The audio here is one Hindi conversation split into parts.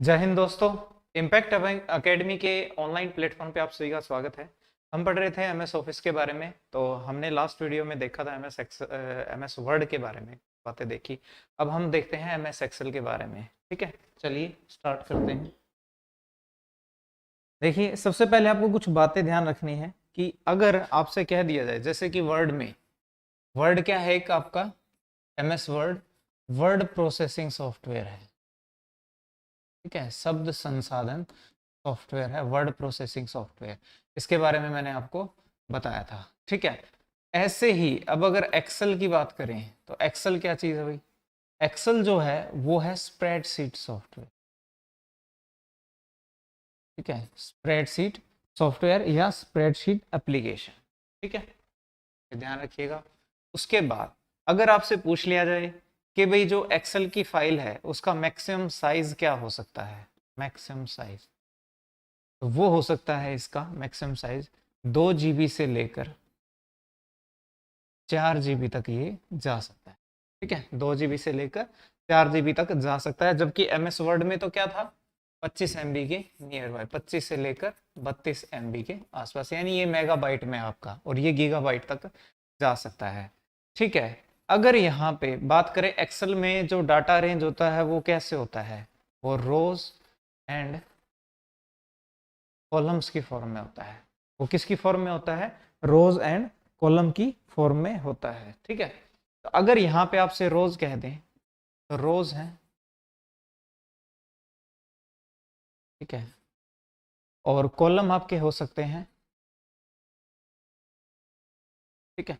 जय हिंद दोस्तों। इम्पैक्ट अकेडमी के ऑनलाइन प्लेटफॉर्म पे आप सभी का स्वागत है। हम पढ़ रहे थे एमएस ऑफिस के बारे में। तो हमने लास्ट वीडियो में देखा था एमएस वर्ड के बारे में बातें देखी। अब हम देखते हैं एमएस एक्सेल के बारे में। ठीक है, चलिए स्टार्ट करते हैं। देखिए, सबसे पहले आपको कुछ बातें ध्यान रखनी है कि अगर आपसे कह दिया जाए, जैसे कि वर्ड में, वर्ड क्या है? एक आपका MS word word processing software है। ठीक है, शब्द संसाधन सॉफ्टवेयर है, वर्ड प्रोसेसिंग सॉफ्टवेयर। इसके बारे में मैंने आपको बताया था। ठीक है, ऐसे ही अब अगर एक्सेल की बात करें तो एक्सेल क्या चीज है भाई? एक्सेल जो है वो है स्प्रेडशीट सॉफ्टवेयर। ठीक है, स्प्रेडशीट सॉफ्टवेयर या स्प्रेडशीट एप्लीकेशन। ठीक है, ये ध्यान रखिएगा। उसके बाद अगर आपसे पूछ लिया जाए कि भाई जो एक्सेल की फाइल है उसका मैक्सिमम साइज क्या हो सकता है, मैक्सिमम साइज, तो वो हो सकता है, इसका मैक्सिमम साइज 2 GB से लेकर 4 GB तक ये जा सकता है। ठीक है, 2 GB से लेकर 4 GB तक जा सकता है। जबकि एमएस वर्ड में तो क्या था, 25 MB के नियर बाय, 25 से लेकर 32 MB के आसपास, यानी ये मेगाबाइट में आपका, और ये गीगाबाइट तक जा सकता है। ठीक है, अगर यहाँ पे बात करें एक्सेल में जो डाटा रेंज होता है वो कैसे होता है, वो रोज एंड कॉलम्स की फॉर्म में होता है। वो किसकी फॉर्म में होता है? रोज एंड कॉलम की फॉर्म में होता है। ठीक है, तो अगर यहाँ पे आपसे रोज कह दें तो रोज है। ठीक है, और कॉलम आपके हो सकते हैं। ठीक है,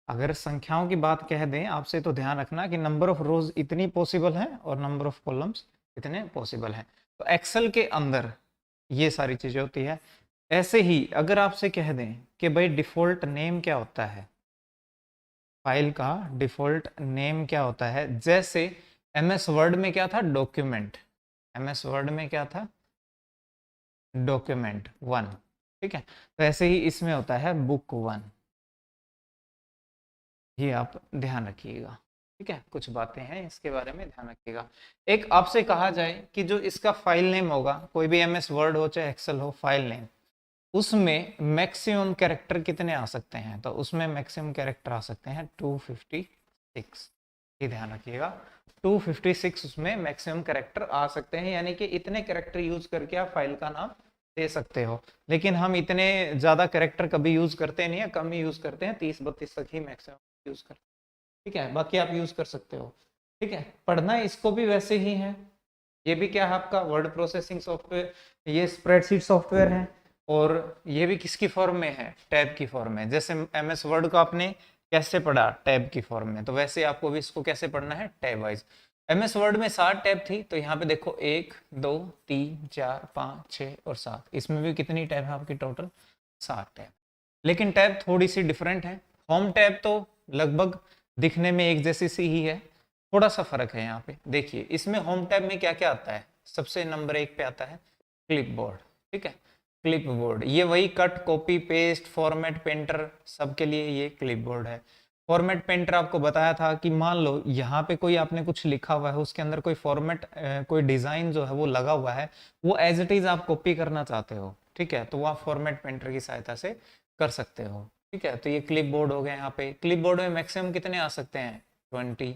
अगर संख्याओं की बात कह दें आपसे तो ध्यान रखना कि नंबर ऑफ रोज इतनी पॉसिबल है और नंबर ऑफ कॉलम्स इतने पॉसिबल हैं। तो एक्सेल के अंदर ये सारी चीजें होती है। ऐसे ही अगर आपसे कह दें कि भाई डिफॉल्ट नेम क्या होता है, फाइल का डिफॉल्ट नेम क्या होता है, जैसे एमएस वर्ड में क्या था, डॉक्यूमेंट। एमएस वर्ड में क्या था? डॉक्यूमेंट 1। ठीक है, तो ऐसे ही इसमें होता है बुक 1। ये आप ध्यान रखिएगा। ठीक है, कुछ बातें हैं इसके बारे में, ध्यान रखिएगा। एक आपसे कहा जाए कि जो इसका फाइल नेम होगा, कोई भी एमएस वर्ड हो चाहे एक्सेल हो, फाइल नेम, उसमें मैक्सिमम कैरेक्टर कितने आ सकते हैं? तो उसमें मैक्सिमम कैरेक्टर आ सकते हैं 256। ये ध्यान रखिएगा, 256 उसमें मैक्सिमम कैरेक्टर आ सकते हैं, यानी कि इतने कैरेक्टर यूज करके आप फाइल का नाम दे सकते हो। लेकिन हम इतने ज्यादा कैरेक्टर कभी यूज करते नहीं है, कम ही यूज करते हैं, 30-32 तक ही मैक्सिमम यूज करते हैं। ठीक है, बाकी आप यूज कर सकते हो। ठीक है, पढ़ना इसको भी वैसे ही है। ये भी क्या है आपका? वर्ड प्रोसेसिंग सॉफ्टवेयर, ये स्प्रेडशीट सॉफ्टवेयर है। और ये भी किसकी फॉर्म में है? टैब की फॉर्म में। जैसे एमएस वर्ड को आपने कैसे पढ़ा? टैब की फॉर्म में। तो वैसे आपको भी इसको कैसे पढ़ना है? Tab wise. एमएस वर्ड में 7 टैब थी, तो यहाँ पे देखो 1 2 3 4 5 6 और 7। इसमें भी कितनी टैब है आपकी? Total 7 tab. लेकिन टैब थोड़ी सी डिफरेंट है। होम टैब तो लगभग दिखने में एक जैसी सी ही है, थोड़ा सा फर्क है यहाँ पे। देखिए, इसमें होम टैब में क्या क्या आता है? सबसे नंबर 1 पे आता है क्लिपबोर्ड। ठीक है, क्लिपबोर्ड ये वही cut copy paste format painter, सबके लिए ये क्लिपबोर्ड है। फॉर्मेट पेंटर आपको बताया था कि मान लो यहाँ पे कोई आपने कुछ लिखा हुआ है, उसके अंदर कोई फॉर्मेट कोई डिजाइन जो है वो लगा हुआ है, वो एज इट इज आप कॉपी करना चाहते हो। ठीक है, तो वो आप फॉर्मेट पेंटर की सहायता से कर सकते हो। ठीक है, तो ये क्लिपबोर्ड हो गया। यहाँ पे क्लिपबोर्ड में मैक्सिमम कितने आ सकते हैं? 20।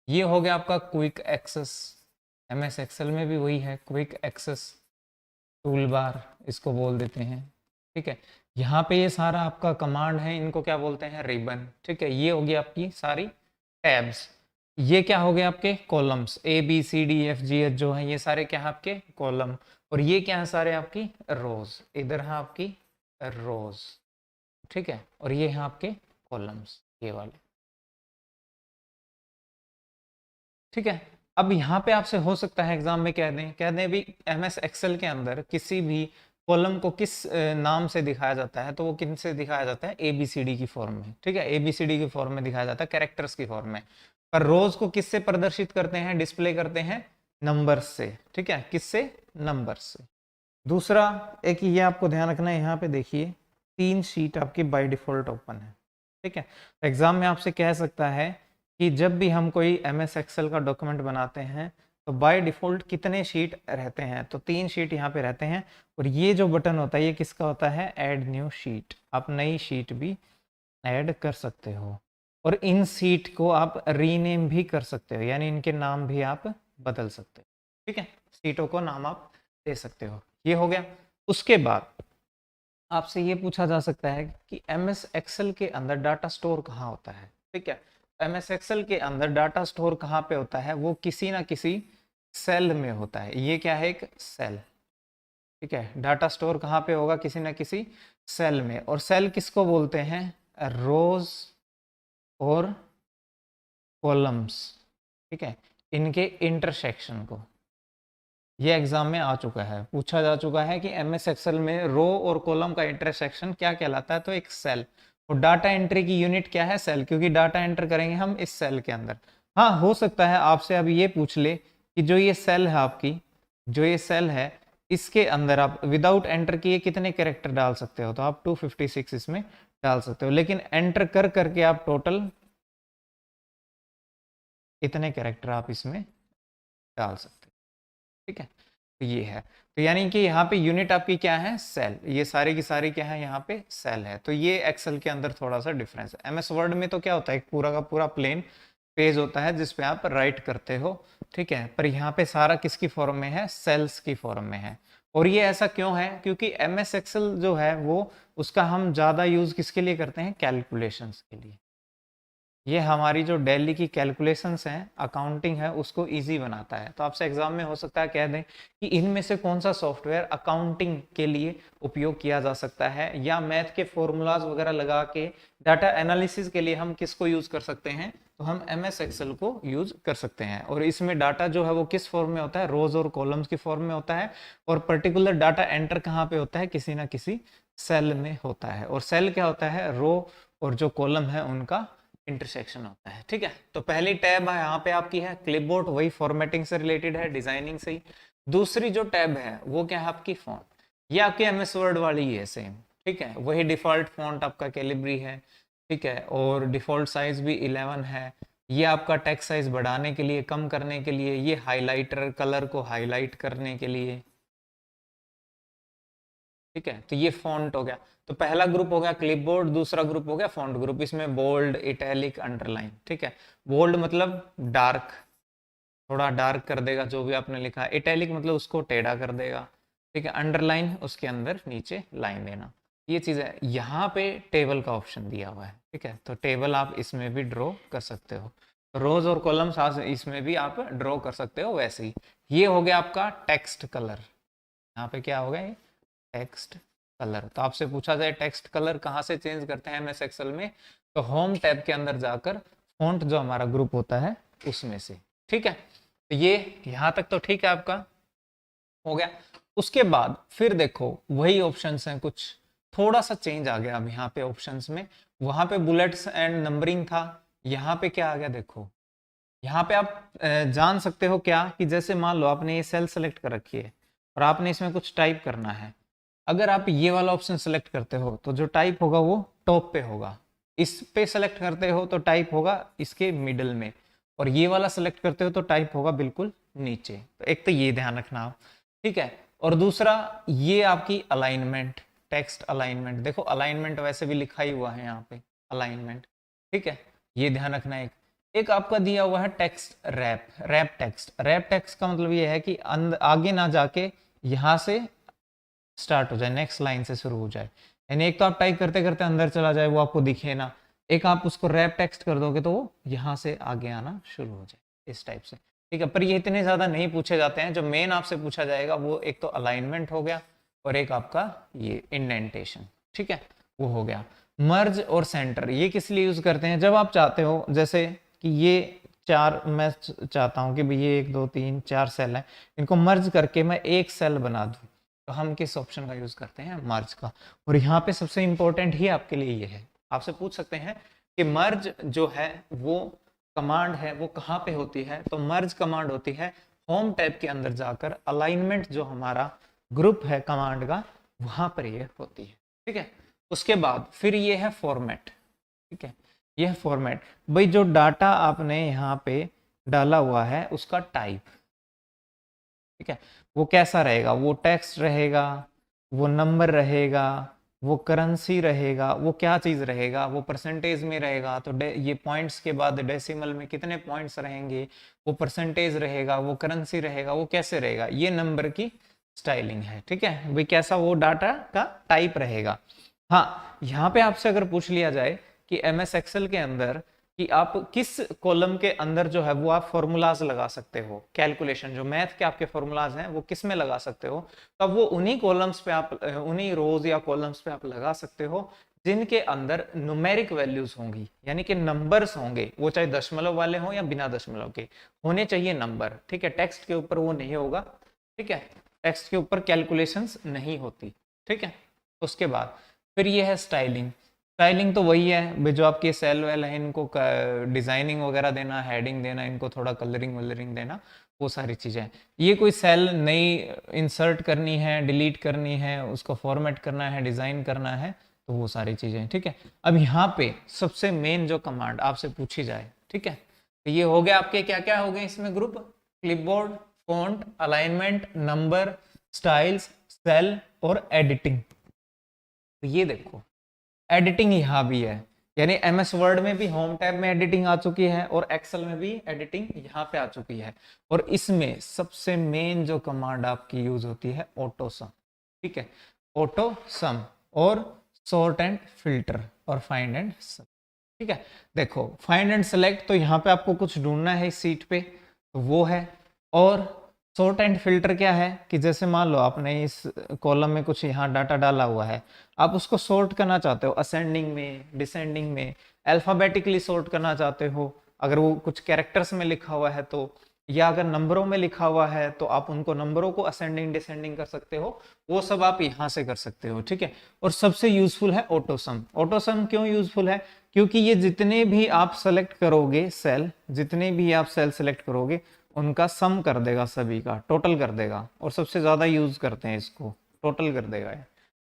ये हो गया आपका क्विक एक्सेस। एमएस एक्सेल में भी वही है, क्विक एक्सेस टूल बार इसको बोल देते हैं। ठीक है, यहाँ पे ये सारा आपका कमांड है, इनको क्या बोलते हैं? रिबन। ठीक है, ये होगी आपकी सारी टैब्स। ये क्या हो गए आपके? कॉलम्स, ABCDFGH जो है ये सारे क्या है आपके? कॉलम। और ये क्या है? सारे आपकी रोज। इधर है आपकी रोज। ठीक है, और ये है आपके कॉलम्स, ये वाले। ठीक है, अब यहाँ पे आपसे हो सकता है एग्जाम में कह दें भी एमएस एक्सेल के अंदर किसी भी कॉलम को किस नाम से दिखाया जाता है, तो वो किन से दिखाया जाता है? ABCD की फॉर्म में। ठीक है, ABCD की फॉर्म में दिखाया जाता है, कैरेक्टर्स की फॉर्म में। पर रोज को किससे प्रदर्शित करते हैं, डिस्प्ले करते हैं? नंबर्स से। ठीक है, किससे? नंबर्स से। दूसरा एक ये आपको ध्यान रखना है, यहाँ पे देखिए 3 शीट आपकी बाय डिफॉल्ट ओपन है। ठीक है, एग्जाम में आपसे कह सकता है कि जब भी हम कोई एमएस एक्सेल का डॉक्यूमेंट बनाते हैं तो बाय डिफॉल्ट कितने शीट रहते हैं, तो 3 शीट यहाँ पे रहते हैं। और ये जो बटन होता है ये किसका होता है, ऐड न्यू शीट। आप नई शीट भी ऐड कर सकते हो और इन सीट को आप रीनेम भी कर सकते हो, यानी इनके नाम भी आप बदल सकते हो। ठीक है, सीटों को नाम आप दे सकते हो। ये हो गया। उसके बाद आपसे ये पूछा जा सकता है कि एमएस एक्सेल के अंदर डाटा स्टोर कहाँ होता है। ठीक है, एमएस एक्सेल के अंदर डाटा स्टोर कहाँ पे होता है, वो किसी ना किसी सेल में होता है। ये क्या है, एक सेल। ठीक है, डाटा स्टोर कहाँ पे होगा, किसी ना किसी सेल में। और सेल किसको बोलते हैं, रोज और कॉलम्स। ठीक है, इनके इंटरसेक्शन को। ये एग्जाम में आ चुका है, पूछा जा चुका है कि एमएस एक्सेल में रो और कॉलम का इंटरसेक्शन क्या कहलाता है, तो एक सेल। और डाटा एंट्री की यूनिट क्या है, सेल, क्योंकि डाटा एंटर करेंगे हम इस सेल के अंदर। हाँ, हो सकता है आपसे अब ये पूछ ले कि जो ये सेल है आपकी, जो ये सेल है, इसके अंदर आप विदाउट एंटर किए कितने कैरेक्टर डाल सकते हो, तो आप 256 इसमें डाल सकते हो। लेकिन एंटर कर करके आप टोटल इतने कैरेक्टर आप इसमें डाल सकते हो। ठीक है, तो ये है। तो यानी कि यहाँ पे यूनिट आपकी क्या है, सेल। ये सारी की सारी क्या है, यहाँ पे सेल है। तो ये एक्सेल के अंदर थोड़ा सा डिफरेंस है। एमएस वर्ड में तो क्या होता है, एक पूरा का पूरा प्लेन पेज होता है जिसपे आप राइट करते हो। ठीक है, पर यहाँ पे सारा किसकी फॉर्म में है, सेल्स की फॉर्म में है। और ये ऐसा क्यों है, क्योंकि एमएस एक्सेल जो है वो, उसका हम ज्यादा यूज किसके लिए करते हैं, कैलकुलेशंस के लिए। ये हमारी जो डेली की कैलकुलेशंस हैं, अकाउंटिंग है, उसको इजी बनाता है। तो आपसे एग्जाम में हो सकता है कह दें कि इनमें से कौन सा सॉफ्टवेयर अकाउंटिंग के लिए उपयोग किया जा सकता है, या मैथ के फॉर्मूलाज वगैरह लगा के डाटा एनालिसिस के लिए हम किसको यूज कर सकते हैं, तो हम एमएस एक्सेल को यूज कर सकते हैं। और इसमें डाटा जो है वो किस फॉर्म में होता है, रोज और कॉलम्स की फॉर्म में होता है। और पर्टिकुलर डाटा एंटर कहाँ पे होता है, किसी ना किसी सेल में होता है। और सेल क्या होता है, रो और जो कॉलम है उनका इंटरसेक्शन होता है। ठीक है, तो पहली टैब है यहाँ पे आपकी है क्लिपबोर्ड, वही फॉर्मेटिंग से रिलेटेड है, डिजाइनिंग से ही। दूसरी जो टैब है वो क्या है आपकी, फॉन्ट। ये आपकी एमएस वर्ड वाली ही है सेम। ठीक है, वही डिफॉल्ट फॉन्ट आपका कैलिब्री है। ठीक है, और डिफॉल्ट साइज भी 11 है। ये आपका टेक्स्ट साइज बढ़ाने के लिए, कम करने के लिए, ये हाइलाइटर कलर को हाईलाइट करने के लिए। ठीक है, तो ये फॉन्ट हो गया। तो पहला ग्रुप हो गया क्लिपबोर्ड, दूसरा ग्रुप हो गया फॉन्ट ग्रुप। इसमें बोल्ड, इटैलिक, अंडरलाइन। ठीक है, बोल्ड मतलब डार्क, थोड़ा डार्क कर देगा जो भी आपने लिखा है। इटैलिक मतलब उसको टेढ़ा कर देगा। ठीक है, अंडरलाइन उसके अंदर नीचे लाइन देना। ये चीज है। यहाँ पे टेबल का ऑप्शन दिया हुआ है। ठीक है, तो टेबल आप इसमें भी ड्रॉ कर सकते हो। रोज और कॉलम्स इसमें भी आप ड्रॉ कर सकते हो वैसे ही। ये हो गया आपका टेक्स्ट कलर। यहाँ पे क्या हो गया, ये टेक्स्ट कलर। तो आपसे पूछा जाए टेक्स्ट कलर कहाँ से चेंज करते हैं एमएस एक्सेल में, तो होम टैब के अंदर जाकर फॉन्ट जो हमारा ग्रुप होता है उसमें से। ठीक है, तो ये यहाँ तक तो ठीक है, आपका हो गया। उसके बाद फिर देखो वही ऑप्शंस हैं, कुछ थोड़ा सा चेंज आ गया अब यहाँ पे ऑप्शंस में। वहां पे बुलेट्स एंड नंबरिंग था, यहाँ पे क्या आ गया देखो। यहाँ पे आप जान सकते हो क्या, कि जैसे मान लो आपने ये सेल सेलेक्ट कर रखी है और आपने इसमें कुछ टाइप करना है। अगर आप ये वाला ऑप्शन सेलेक्ट करते हो तो जो टाइप होगा वो टॉप पे होगा। इस पे सेलेक्ट करते हो तो टाइप होगा इसके मिडल में। और ये वाला सेलेक्ट करते हो तो टाइप होगा बिल्कुल नीचे। तो एक तो ये ध्यान रखना आप। ठीक है, और दूसरा ये आपकी अलाइनमेंट, टेक्स्ट अलाइनमेंट। देखो अलाइनमेंट वैसे भी लिखा ही हुआ है यहाँ पे, अलाइनमेंट। ठीक है, ये ध्यान रखना। एक एक आपका दिया हुआ है text rap, wrap text. Wrap text का मतलब ये है कि आगे ना जाके यहाँ से स्टार्ट हो जाए, नेक्स्ट लाइन से शुरू हो जाए। यानी एक तो आप टाइप करते करते अंदर चला जाए, वो आपको दिखे ना। एक आप उसको रैप टेक्स्ट कर दोगे तो वो यहाँ से आगे आना शुरू हो जाए, इस टाइप से। ठीक है, पर ये इतने ज्यादा नहीं पूछे जाते हैं। जो मेन आपसे पूछा जाएगा वो एक तो अलाइनमेंट हो गया, और एक आपका ये इंडेंटेशन। ठीक है, वो हो गया। मर्ज और सेंटर ये किस लिए यूज करते हैं, जब आप चाहते हो जैसे कि ये चार, मैं चाहता हूं कि भाई ये 1 2 3 4 सेल है, इनको मर्ज करके मैं एक सेल बना दूं, तो हम किस ऑप्शन का यूज करते हैं, मर्ज का। और यहाँ पे सबसे इंपॉर्टेंट ही आपके लिए ये है। आपसे पूछ सकते हैं कि मर्ज जो है वो कमांड है वो कहाँ पे होती है, तो मर्ज कमांड होती है होम टैब के अंदर जाकर। अलाइनमेंट जो हमारा ग्रुप है कमांड का, वहां पर ये होती है। ठीक है, उसके बाद फिर ये है फॉर्मेट। ठीक है, यह फॉर्मेट, भाई जो डाटा आपने यहाँ पे डाला हुआ है उसका टाइप। ठीक है, वो कैसा रहेगा, वो टेक्स्ट रहेगा, वो नंबर रहेगा, वो करेंसी रहेगा, वो क्या चीज रहेगा, वो परसेंटेज में रहेगा, तो ये पॉइंट्स के बाद डेसिमल में कितने पॉइंट्स रहेंगे, वो परसेंटेज रहेगा, वो करेंसी रहेगा, वो कैसे रहेगा, ये नंबर की स्टाइलिंग है। ठीक है भाई, कैसा वो डाटा का टाइप रहेगा। हाँ, यहाँ पे आपसे अगर पूछ लिया जाए कि एमएस एक्सेल के अंदर कि आप किस कॉलम के अंदर जो है वो आप फॉर्मूलाज लगा सकते हो, कैलकुलेशन जो मैथ के आपके फॉर्मूलाज हैं वो किस में लगा सकते हो, तो अब वो उन्हीं कॉलम्स पे आप उन्हीं रोज या कॉलम्स पे आप लगा सकते हो जिनके अंदर न्यूमेरिक वैल्यूज होंगी, यानी कि नंबर्स होंगे, वो चाहे दशमलव वाले हों या बिना दशमलव के, होने चाहिए नंबर। ठीक है, टेक्स्ट के ऊपर वो नहीं होगा। ठीक है, टेक्स्ट के ऊपर कैलकुलेशंस नहीं होती। ठीक है, उसके बाद फिर ये है स्टाइलिंग। स्टाइलिंग तो वही है जो आपके सेल वेल है, इनको डिजाइनिंग वगैरह देना, हेडिंग देना, इनको थोड़ा कलरिंग वलरिंग देना, वो सारी चीजें। ये कोई सेल नई इंसर्ट करनी है, डिलीट करनी है, उसको फॉर्मेट करना है, डिजाइन करना है, तो वो सारी चीजें। ठीक है, अब यहाँ पे सबसे मेन जो कमांड आपसे पूछी जाए, ठीक है, तो ये हो गया आपके क्या क्या हो गए इसमें group, clipboard, font, alignment, number, styles, cell और एडिटिंग। तो ये देखो एडिटिंग यहाँ भी है, यानी एमएस वर्ड में भी होम टैब में एडिटिंग आ चुकी है और एक्सेल में भी एडिटिंग यहाँ पे आ चुकी है। और इसमें सबसे मेन जो कमांड आपकी यूज होती है ऑटो सम। ठीक है, ऑटो सम और सॉर्ट एंड फिल्टर और फाइंड एंड सब। ठीक है, देखो फाइंड एंड सेलेक्ट, तो यहाँ पे आपको कुछ ढूंढना है इस सीट पे, तो वो है। और सॉर्ट एंड फिल्टर क्या है कि जैसे मान लो आपने इस कॉलम में कुछ यहाँ डाटा डाला हुआ है, आप उसको सॉर्ट करना चाहते हो असेंडिंग में, डिसेंडिंग में, अल्फाबेटिकली सॉर्ट करना चाहते हो, अगर वो कुछ कैरेक्टर्स में लिखा हुआ है तो, या अगर नंबरों में लिखा हुआ है तो आप उनको नंबरों को असेंडिंग डिसेंडिंग कर सकते हो, वो सब आप यहाँ से कर सकते हो। ठीक है, और सबसे यूजफुल है ऑटोसम। ऑटोसम क्यों यूजफुल है, क्योंकि ये जितने भी आप सेलेक्ट करोगे सेल, जितने भी आप सेल सेलेक्ट करोगे उनका सम कर देगा, सभी का टोटल कर देगा, और सबसे ज्यादा यूज करते हैं इसको, टोटल कर देगा ये।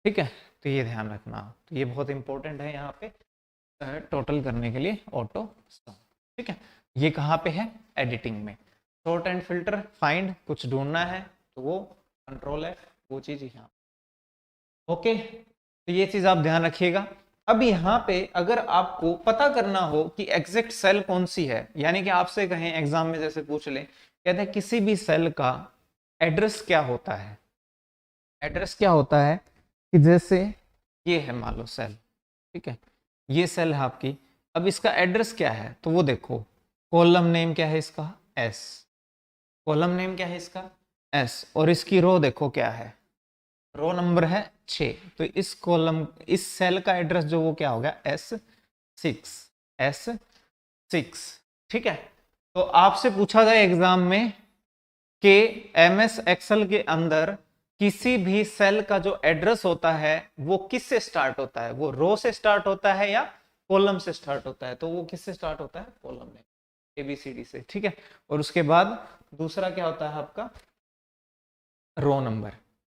ठीक है, तो ये ध्यान रखना, तो ये बहुत इंपॉर्टेंट है यहाँ पे टोटल करने के लिए ऑटो सम। ठीक है, ये कहाँ पे है, एडिटिंग में। सॉर्ट एंड फिल्टर, फाइंड, कुछ ढूंढना है तो वो कंट्रोल है, वो चीज यहाँ। ओके, तो ये चीज आप ध्यान रखिएगा। अब यहाँ पे अगर आपको पता करना हो कि एग्जैक्ट सेल कौन सी है, यानी कि आपसे कहें एग्जाम में जैसे पूछ ले, कहते हैं किसी भी सेल का एड्रेस क्या होता है, एड्रेस क्या होता है कि जैसे ये है मान लो सेल, ठीक है, ये सेल है आपकी, अब इसका एड्रेस क्या है, तो वो देखो कॉलम नेम क्या है इसका, एस, कॉलम नेम क्या है इसका, एस, और इसकी रो देखो क्या है, रो नंबर है 6, तो इस कॉलम, इस सेल का एड्रेस जो वो क्या हो गया, S6, S6। ठीक है, तो आपसे पूछा जाए एग्जाम में कि एमएस एक्सेल के अंदर किसी भी सेल का जो एड्रेस होता है वो किस से स्टार्ट होता है, वो रो से स्टार्ट होता है या कॉलम से स्टार्ट होता है, तो वो किस से स्टार्ट होता है, कॉलम में, ABCD से। ठीक है, और उसके बाद दूसरा क्या होता है आपका, रो नंबर।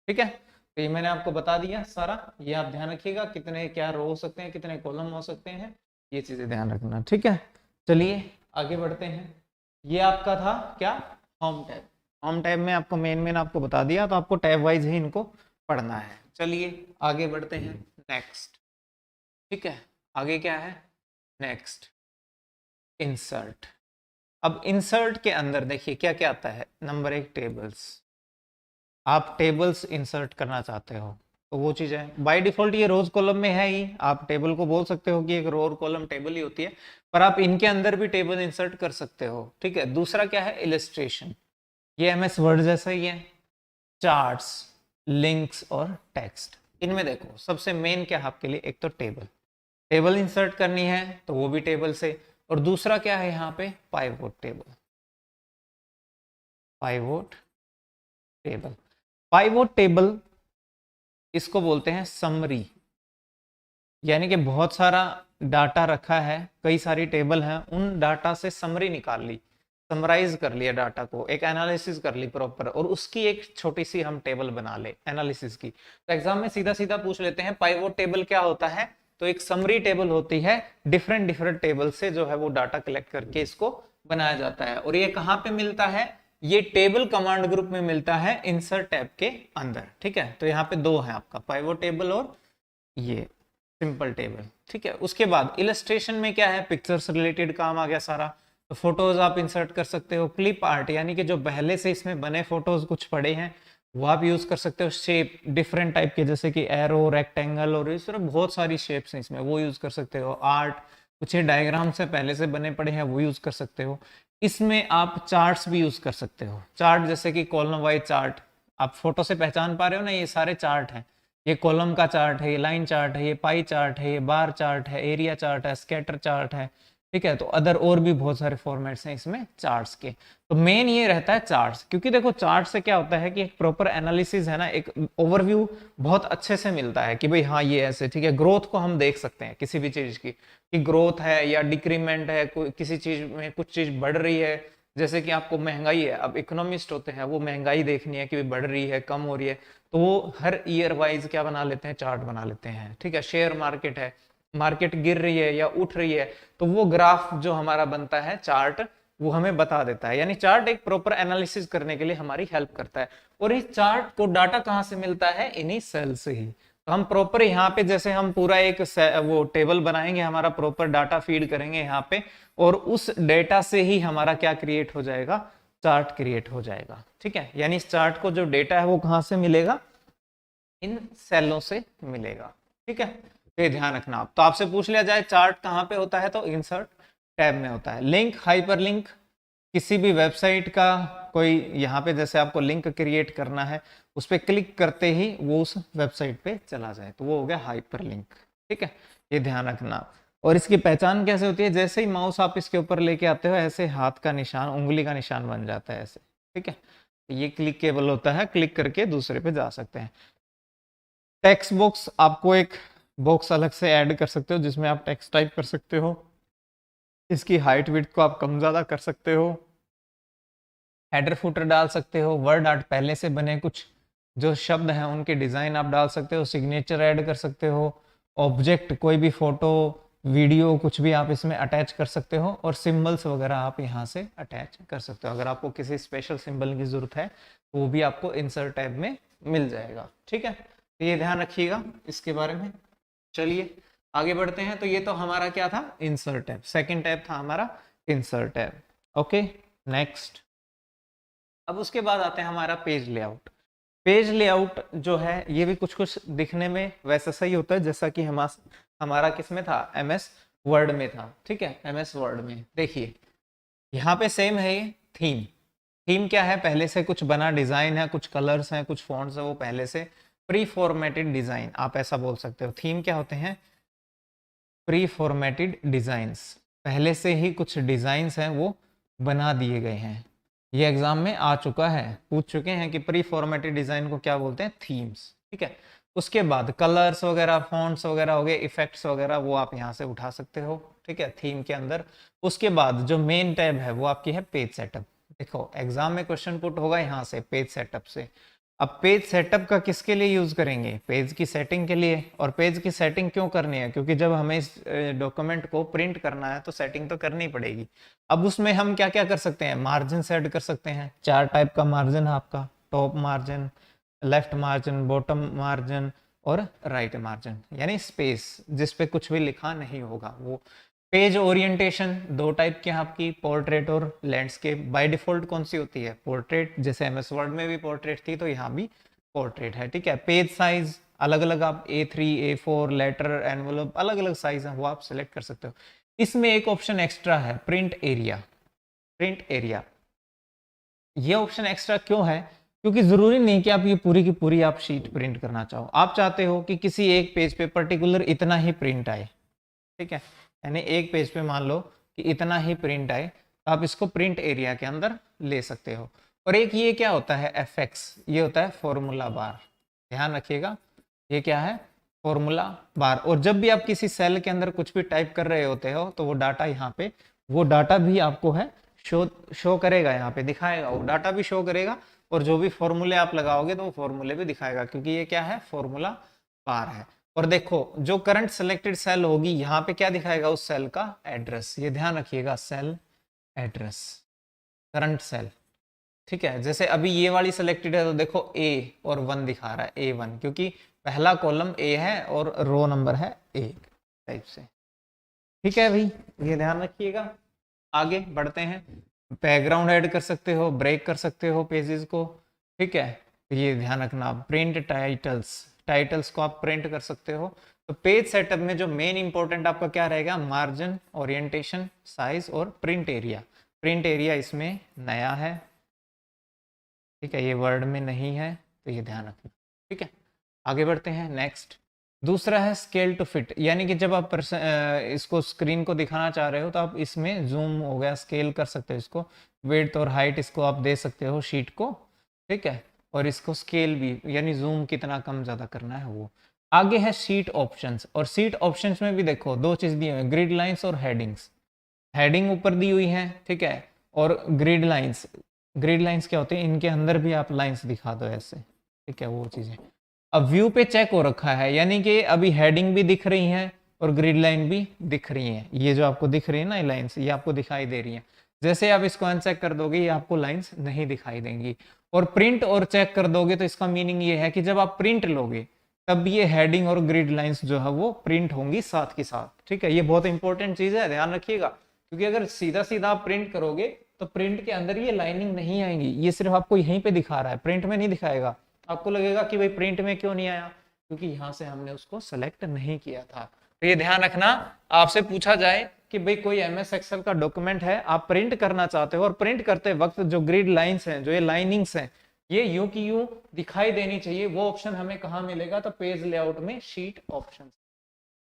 ठीक है, तो ये मैंने आपको बता दिया सारा, ये आप ध्यान रखिएगा कितने क्या रो हो सकते हैं, कितने कॉलम हो सकते हैं, ये चीजें ध्यान रखना। ठीक है, चलिए आगे बढ़ते हैं। ये आपका था क्या, होम टैब। होम टैब में आपको मेन आपको बता दिया, तो आपको टैब वाइज ही इनको पढ़ना है। चलिए आगे बढ़ते हैं, नेक्स्ट। ठीक है, आगे क्या है, नेक्स्ट इंसर्ट। अब इंसर्ट के अंदर देखिए क्या क्या आता है, नंबर 1 टेबल्स, आप टेबल्स इंसर्ट करना चाहते हो तो वो चीज है, बाय डिफॉल्ट ये रोज कॉलम में है ही, आप टेबल को बोल सकते हो कि एक रो और कॉलम टेबल ही होती है, पर आप इनके अंदर भी टेबल इंसर्ट कर सकते हो। ठीक है, दूसरा क्या है, इलस्ट्रेशन, ये एमएस वर्ड जैसा ही है, चार्ट्स, लिंक्स और टेक्स्ट। इनमें देखो सबसे मेन क्या है आपके लिए, एक तो टेबल, टेबल इंसर्ट करनी है तो वो भी टेबल से, और दूसरा क्या है यहाँ पे, pivot table, pivot table. Pivot table इसको बोलते हैं समरी, यानी कि बहुत सारा डाटा रखा है, कई सारी टेबल हैं, उन डाटा से समरी निकाल ली, समराइज कर लिया डाटा को, एक एनालिसिस कर ली प्रॉपर, और उसकी एक छोटी सी हम टेबल बना ले एनालिसिस की। तो एग्जाम में सीधा सीधा पूछ लेते हैं पाइवोट टेबल क्या होता है, तो एक समरी टेबल होती है, डिफरेंट टेबल से जो है वो डाटा कलेक्ट करके इसको बनाया जाता है। और ये कहाँ पे मिलता है, ये टेबल कमांड ग्रुप में मिलता है इंसर्ट टैब के अंदर। ठीक है, तो यहाँ पे दो है आपका, पाइवोट टेबल और ये सिंपल टेबल। ठीक है, उसके बाद इलस्ट्रेशन में क्या है, पिक्चर्स रिलेटेड काम आ गया सारा। तो फोटोज आप इंसर्ट कर सकते हो, क्लिप आर्ट यानी कि जो पहले से इसमें बने फोटोज कुछ पड़े हैं वो आप यूज कर सकते हो, शेप डिफरेंट टाइप के जैसे कि एरो, रेक्टेंगल और इस तरह बहुत सारी शेप्स हैं इसमें, वो यूज कर सकते हो। आर्ट, कुछ डायग्राम से पहले से बने पड़े हैं वो यूज कर सकते हो। इसमें आप चार्ट्स भी यूज कर सकते हो, चार्ट जैसे कि कॉलम वाइज चार्ट, आप फोटो से पहचान पा रहे हो ना, ये सारे चार्ट हैं। ये कॉलम का चार्ट है, ये लाइन चार्ट है, ये पाई चार्ट है, ये बार चार्ट है, एरिया चार्ट है, स्कैटर चार्ट है। ठीक है, तो अदर और भी बहुत सारे फॉर्मेट्स हैं इसमें चार्ट्स के। तो मेन ये रहता है चार्ट्स, क्योंकि देखो चार्ट से क्या होता है कि एक प्रॉपर एनालिसिस है ना, एक ओवरव्यू बहुत अच्छे से मिलता है कि भाई हाँ ये ऐसे। ठीक है, ग्रोथ को हम देख सकते हैं किसी भी चीज की, कि ग्रोथ है या डिक्रीमेंट है, किसी चीज में कुछ चीज बढ़ रही है। जैसे कि आपको महंगाई है, अब इकोनॉमिस्ट होते हैं वो महंगाई देखनी है कि बढ़ रही है कम हो रही है, तो वो हर ईयर वाइज क्या बना लेते हैं, चार्ट बना लेते हैं। ठीक है, शेयर मार्केट है, मार्केट गिर रही है या उठ रही है, तो वो ग्राफ जो हमारा बनता है चार्ट वो हमें बता देता है। यानी चार्ट एक प्रॉपर एनालिसिस करने के लिए हमारी हेल्प करता है। और इस चार्ट को डाटा कहाँ से मिलता है, इन्हीं सेल से ही। तो हम प्रॉपर यहाँ पे जैसे हम पूरा एक वो टेबल बनाएंगे, हमारा प्रॉपर डाटा फीड करेंगे यहाँ पे, और उस डेटा से ही हमारा क्या क्रिएट हो जाएगा, चार्ट क्रिएट हो जाएगा। ठीक है, यानी इस चार्ट को जो डेटा है वो कहाँ से मिलेगा, इन सेलों से मिलेगा। ठीक है, तो ये ध्यान रखना आप। तो आपसे पूछ लिया जाए चार्ट कहाँ पे होता है, तो इंसर्ट टैब में होता है। लिंक, हाइपर लिंक, किसी भी वेबसाइट का कोई यहाँ पे जैसे आपको लिंक क्रिएट करना है, उस पर क्लिक करते ही वो उस वेबसाइट पे चला जाए, तो वो हो गया हाइपर लिंक। ठीक है, ये ध्यान रखना। और इसकी पहचान कैसे होती है, जैसे ही माउस आप इसके ऊपर लेके आते हो ऐसे हाथ का निशान, उंगली का निशान बन जाता है ऐसे। ठीक है, ये क्लिकेबल होता है, क्लिक करके दूसरे पे जा सकते हैं। टेक्स्ट बॉक्स, आपको एक बॉक्स अलग से ऐड कर सकते हो जिसमें आप टेक्स्ट टाइप कर सकते हो। इसकी हाइट विड्थ को आप कम ज़्यादा कर सकते हो। हेडर फुटर डाल सकते हो, वर्ड आर्ट पहले से बने कुछ जो शब्द हैं उनके डिज़ाइन आप डाल सकते हो, सिग्नेचर ऐड कर सकते हो, ऑब्जेक्ट कोई भी फोटो वीडियो कुछ भी आप इसमें अटैच कर सकते हो, और सिंबल्स वगैरह आप यहाँ से अटैच कर सकते हो। अगर आपको किसी स्पेशल सिंबल की ज़रूरत है तो वो भी आपको इंसर्ट टैब में मिल जाएगा। ठीक है, तो ये ध्यान रखिएगा इसके बारे में। चलिए आगे बढ़ते हैं। तो ये तो हमारा क्या था, इंसर्ट टैब, सेकंड टैब था हमारा इंसर्ट टैब। Okay, next. अब उसके बाद आते हैं हमारा पेज लेआउट। पेज लेआउट जो है ये भी कुछ कुछ दिखने में वैसा सही होता है जैसा कि हमारा किस में था, एमएस वर्ड में था। ठीक है, एमएस वर्ड में देखिए यहाँ पे सेम है ये थीम। थीम क्या है, पहले से कुछ बना डिजाइन है, कुछ कलर्स हैं, कुछ फॉन्ट्स है, वो पहले से प्री फॉर्मेटेड डिजाइन, आप ऐसा बोल सकते हो। थीम क्या होते हैं, प्री फॉर्मेटेड डिजाइंस, पहले से ही कुछ डिजाइंस हैं वो बना दिए गए हैं। ये एग्जाम में आ चुका है, पूछ चुके हैं कि प्री फॉर्मेटेड डिजाइन को क्या बोलते हैं, थीम्स। ठीक है, उसके बाद कलर्स वगैरह, फॉन्ट्स वगैरह हो गए, इफेक्ट्स वगैरह, वो आप यहाँ से उठा सकते हो। ठीक है, थीम के अंदर। उसके बाद जो मेन टैब है वो आपकी है पेज सेटअप। देखो एग्जाम में क्वेश्चन पुट होगा यहाँ से पेज सेटअप से। अब पेज सेटअप का किसके लिए यूज करेंगे, पेज की सेटिंग के लिए। और पेज की सेटिंग क्यों करनी है, क्योंकि जब हमें इस डॉक्यूमेंट को प्रिंट करना है तो सेटिंग तो करनी पड़ेगी। अब उसमें हम क्या क्या कर सकते हैं, मार्जिन सेट कर सकते हैं। 4 टाइप का मार्जिन है आपका, top margin, left margin, bottom margin और राइट मार्जिन, यानी स्पेस जिस पे कुछ भी लिखा नहीं होगा वो। पेज ओरिएंटेशन 2 टाइप की है आपकी, पोर्ट्रेट और लैंडस्केप। बाय डिफॉल्ट कौन सी होती है, पोर्ट्रेट, जैसे एमएस वर्ड में भी पोर्ट्रेट थी तो यहाँ भी पोर्ट्रेट है। ठीक है, पेज साइज अलग अलग, आप A3, A4, लेटर, एनवलप, अलग अलग साइज है वो आप सेलेक्ट कर सकते हो। इसमें एक ऑप्शन एक्स्ट्रा है, प्रिंट एरिया। प्रिंट एरिया ये ऑप्शन एक्स्ट्रा क्यों है, क्योंकि जरूरी नहीं कि आप ये पूरी की पूरी आप शीट प्रिंट करना चाहो। आप चाहते हो कि किसी एक पेज पे पर्टिकुलर इतना ही प्रिंट आए। ठीक है, यानी एक पेज पे मान लो कि इतना ही प्रिंट आए, तो आप इसको प्रिंट एरिया के अंदर ले सकते हो। और एक ये क्या होता है, एफएक्स, ये होता है फॉर्मूला बार। ध्यान रखिएगा, ये क्या है, फॉर्मूला बार। और जब भी आप किसी सेल के अंदर कुछ भी टाइप कर रहे होते हो तो वो डाटा यहाँ पे, वो डाटा भी आपको है शो करेगा, यहाँ पे दिखाएगा, वो डाटा भी शो करेगा। और जो भी फॉर्मूले आप लगाओगे तो वो फॉर्मूले भी दिखाएगा, क्योंकि ये क्या है, फॉर्मूला बार है। और देखो जो करंट सिलेक्टेड सेल होगी यहाँ पे क्या दिखाएगा, उस सेल का एड्रेस। ये ध्यान रखिएगा, सेल एड्रेस, करंट सेल। ठीक है, जैसे अभी ये वाली सिलेक्टेड है तो देखो A और 1 दिखा रहा है, A1, क्योंकि पहला कॉलम A है और रो नंबर है 1 टाइप से। ठीक है भाई, ये ध्यान रखिएगा। आगे बढ़ते हैं। बैकग्राउंड ऐड कर सकते हो, ब्रेक कर सकते हो पेजेस को। ठीक है, ये ध्यान रखना। प्रिंट टाइटल्स, टाइटल्स को आप प्रिंट कर सकते हो। तो पेज सेटअप में जो मेन इंपॉर्टेंट आपका क्या रहेगा, मार्जिन, ओरिएंटेशन, साइज और प्रिंट एरिया। प्रिंट एरिया इसमें नया है, ठीक है, ये वर्ड में नहीं है, तो ये ध्यान रखना। ठीक है, आगे बढ़ते हैं। नेक्स्ट, दूसरा है स्केल टू फिट, यानी कि जब आप इसको स्क्रीन को दिखाना चाह रहे हो तो आप इसमें जूम हो गया, स्केल कर सकते हो इसको, विड्थ और हाइट इसको आप दे सकते हो शीट को। ठीक है, और इसको स्केल भी, यानी जूम कितना कम ज़्यादा करना है वो। आगे है शीट ऑप्शंस, और शीट ऑप्शंस में भी देखो दो चीज़ दी हुई है, ग्रिड लाइंस और हेडिंग्स। हेडिंग ऊपर दी हुई है, ठीक है, और ग्रिड लाइंस। ग्रिड लाइंस क्या होते हैं, इनके अंदर भी आप लाइंस दिखा दो ऐसे। ठीक है, वो चीज़ें अब व्यू पे चेक हो रखा है, यानी कि अभी हेडिंग भी दिख रही है और ग्रिड लाइन भी दिख रही है। ये जो आपको दिख रही है ना, ये लाइंस, ये आपको दिखाई दे रही है। जैसे आप इसको अनचेक कर दोगे, ये आपको लाइंस नहीं दिखाई देंगी। और प्रिंट और चेक कर दोगे तो इसका मीनिंग ये है कि जब आप प्रिंट लोगे तब ये हेडिंग और ग्रिड लाइंस जो है वो प्रिंट होंगी साथ के साथ। ठीक है, ये बहुत इंपॉर्टेंट चीज है, ध्यान रखिएगा, क्योंकि अगर सीधा सीधा आप प्रिंट करोगे तो प्रिंट के अंदर ये लाइनिंग नहीं आएंगी। ये सिर्फ आपको यहीं पे दिखा रहा है, प्रिंट में नहीं दिखाएगा। आपको लगेगा कि भाई प्रिंट में क्यों नहीं आया, क्योंकि यहां से हमने उसको सेलेक्ट नहीं किया था। तो ये ध्यान रखना, आपसे पूछा जाए कि भाई कोई एमएस एक्सेल का डॉक्यूमेंट है, आप प्रिंट करना चाहते हो, और प्रिंट करते वक्त जो ग्रिड लाइंस हैं, जो ये लाइनिंग्स हैं, ये यूं की यूं दिखाई देनी चाहिए। वो ऑप्शन हमें कहाँ मिलेगा, तो पेज लेआउट में शीट ऑप्शन।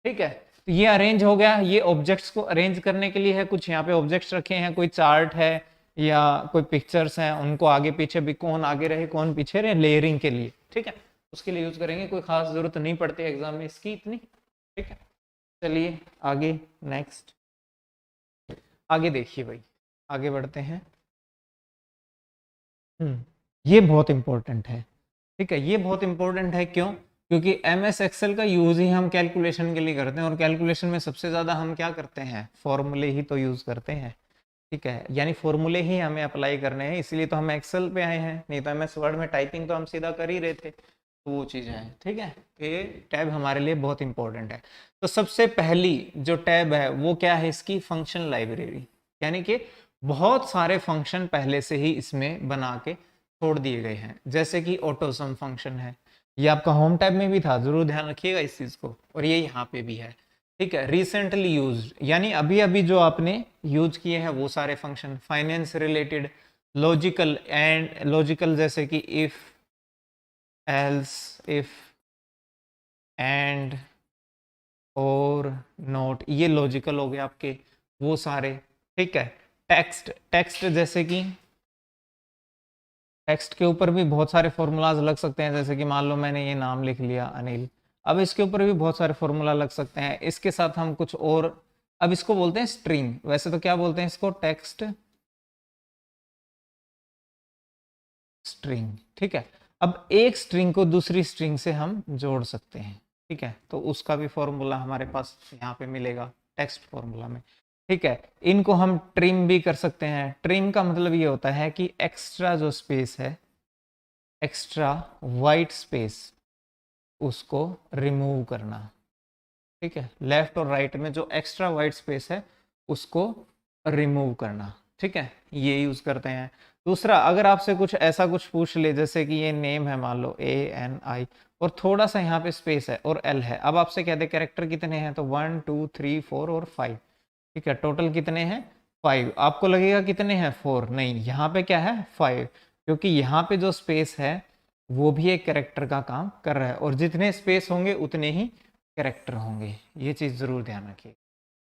ठीक है, तो ये अरेंज हो गया। ये ऑब्जेक्ट्स को अरेंज करने के लिए है, कुछ यहाँ पे ऑब्जेक्ट्स रखे हैं, कोई चार्ट है या कोई पिक्चर्स हैं, उनको आगे पीछे भी, कौन आगे रहे कौन पीछे रहे, लेयरिंग के लिए। ठीक है, उसके लिए यूज करेंगे, कोई खास जरूरत नहीं पड़ती एग्जाम में इसकी इतनी। ठीक है, चलिए आगे। नेक्स्ट, आगे देखिए भाई, आगे बढ़ते हैं। ये बहुत इंपॉर्टेंट है। ठीक है, ये बहुत इंपॉर्टेंट है, क्यों? क्योंकि एमएस एक्सेल का यूज ही हम कैलकुलेशन के लिए करते हैं, और कैलकुलेशन में सबसे ज्यादा हम क्या करते हैं, फॉर्मूले ही तो यूज करते हैं। ठीक है, यानी फॉर्मूले ही हमें अप्लाई करने हैं, इसलिए तो हम एक्सेल पे आए हैं, नहीं तो एमएस वर्ड में टाइपिंग तो हम सीधा कर ही रहे थे। तो वो चीज़ें हैं। ठीक है, ये टैब हमारे लिए बहुत इंपॉर्टेंट है। तो सबसे पहली जो टैब है वो क्या है इसकी, फंक्शन लाइब्रेरी, यानी कि बहुत सारे फंक्शन पहले से ही इसमें बना के छोड़ दिए गए हैं, जैसे कि ऑटोसम फंक्शन है, ये आपका होम टैब में भी था, जरूर ध्यान रखिएगा इस चीज को, और ये यहाँ पे भी है। ठीक है, रिसेंटली यूज्ड, यानी अभी अभी जो आपने यूज किए हैं वो सारे function, finance related, logical and logical, जैसे कि इफ, एल्स, इफ, एंड, और, नोट, ये लॉजिकल हो गए आपके वो सारे। ठीक है, टेक्स्ट, टेक्स्ट जैसे कि टेक्स्ट के ऊपर भी बहुत सारे फॉर्मूलाज लग सकते हैं, जैसे कि मान लो मैंने ये नाम लिख लिया अनिल, अब इसके ऊपर भी बहुत सारे फॉर्मूला लग सकते हैं। इसके साथ हम कुछ और, अब इसको बोलते हैं स्ट्रिंग, वैसे तो क्या बोलते हैं इसको, टेक्स्ट स्ट्रिंग। ठीक है, अब एक स्ट्रिंग को दूसरी स्ट्रिंग से हम जोड़ सकते हैं। ठीक है, तो उसका भी फॉर्मूला हमारे पास यहाँ पे मिलेगा टेक्स्ट फॉर्मूला में। ठीक है, इनको हम ट्रिम भी कर सकते हैं। ट्रिम का मतलब ये होता है कि एक्स्ट्रा जो स्पेस है, एक्स्ट्रा वाइट स्पेस, उसको रिमूव करना। ठीक है, लेफ्ट और राइट में जो एक्स्ट्रा वाइट स्पेस है उसको रिमूव करना। ठीक है, ये यूज करते हैं। दूसरा, अगर आपसे कुछ ऐसा कुछ पूछ ले, जैसे कि ये नेम है मान लो ANI, और थोड़ा सा यहाँ पे स्पेस है और L है, अब आपसे कहते हैं कैरेक्टर कितने हैं, तो 1 2 3 4 और 5। ठीक है, टोटल कितने हैं 5। आपको लगेगा कितने हैं 4, नहीं, यहाँ पे क्या है 5, क्योंकि यहाँ पे जो स्पेस है वो भी एक कैरेक्टर का काम कर रहा है, और जितने स्पेस होंगे उतने ही कैरेक्टर होंगे। ये चीज जरूर ध्यान रखिए।